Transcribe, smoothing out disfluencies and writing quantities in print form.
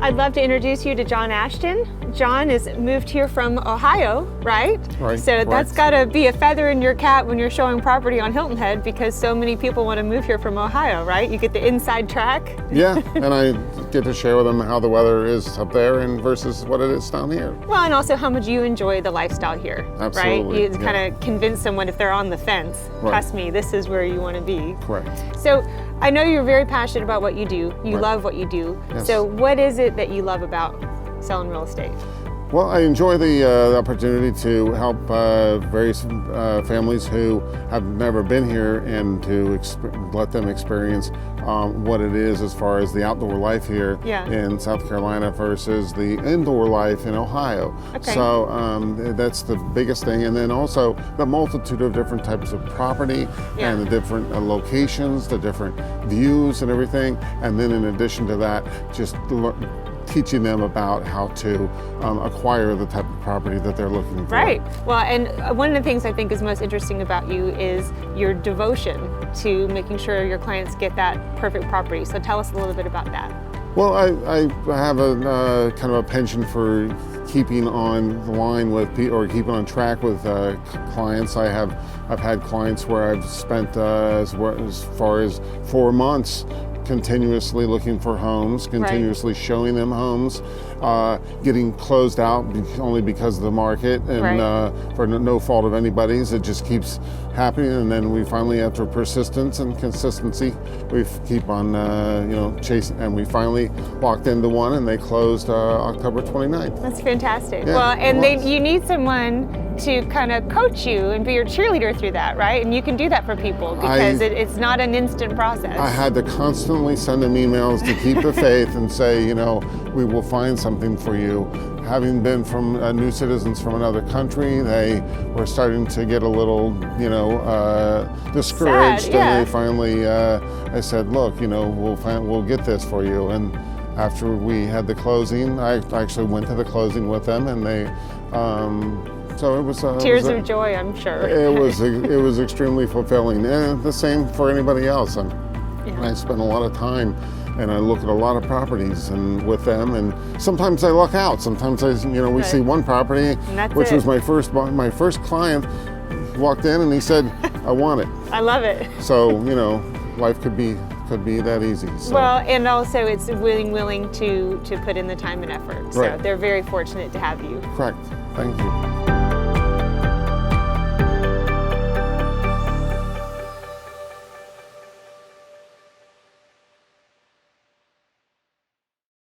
I'd love to introduce you to John Ashton. John is moved here from Ohio, right? Right. So that's got to be a feather in your cap when you're showing property on Hilton Head, because so many people want to move here from Ohio, right? You get the inside track. Yeah, and I get to share with them how the weather is up there and versus what it is down here. Well, and also how much you enjoy the lifestyle here, Absolutely, right? You kind of convince someone if they're on the fence, trust me, this is where you want to be. Correct. So I know you're very passionate about what you do. You Right. love what you do. Yes. So what is it that you love about selling real estate? Well, I enjoy the opportunity to help various families who have never been here and to let them experience what it is as far as the outdoor life here in South Carolina versus the indoor life in Ohio. Okay. So that's the biggest thing. And then also the multitude of different types of property and the different locations, the different views and everything. And then in addition to that, just teaching them about how to acquire the type of property that they're looking for. Right. Well, and one of the things I think is most interesting about you is your devotion to making sure your clients get that perfect property. So tell us a little bit about that. Well, I have a kind of a penchant for keeping on the line with or keeping on track with clients. I've had clients where I've spent as far as 4 months continuously looking for homes, continuously showing them homes, getting closed out only because of the market and for no fault of anybody's. It just keeps happening, and then we finally, after persistence and consistency, we keep on chasing, and we finally walked into one and they closed October 29th. That's fantastic. Yeah, well, and you need someone to kind of coach you and be your cheerleader through that, right? And you can do that for people because it's not an instant process. I had to constantly send them emails to keep the faith and say, we will find something for you. Having been from new citizens from another country, they were starting to get a little, discouraged. Sad, and they finally, I said, look, we'll get this for you. And after we had the closing, I actually went to the closing with them, and they. So it was tears of joy, I'm sure. It was extremely fulfilling, and the same for anybody else. I spent a lot of time, and I look at a lot of properties and with them, and sometimes I luck out. Sometimes we see one property, which was my first client walked in and he said, "I want it." I love it. So life could be that easy. So. Well, and also it's willing to put in the time and effort. So they're very fortunate to have you. Correct. Thank you.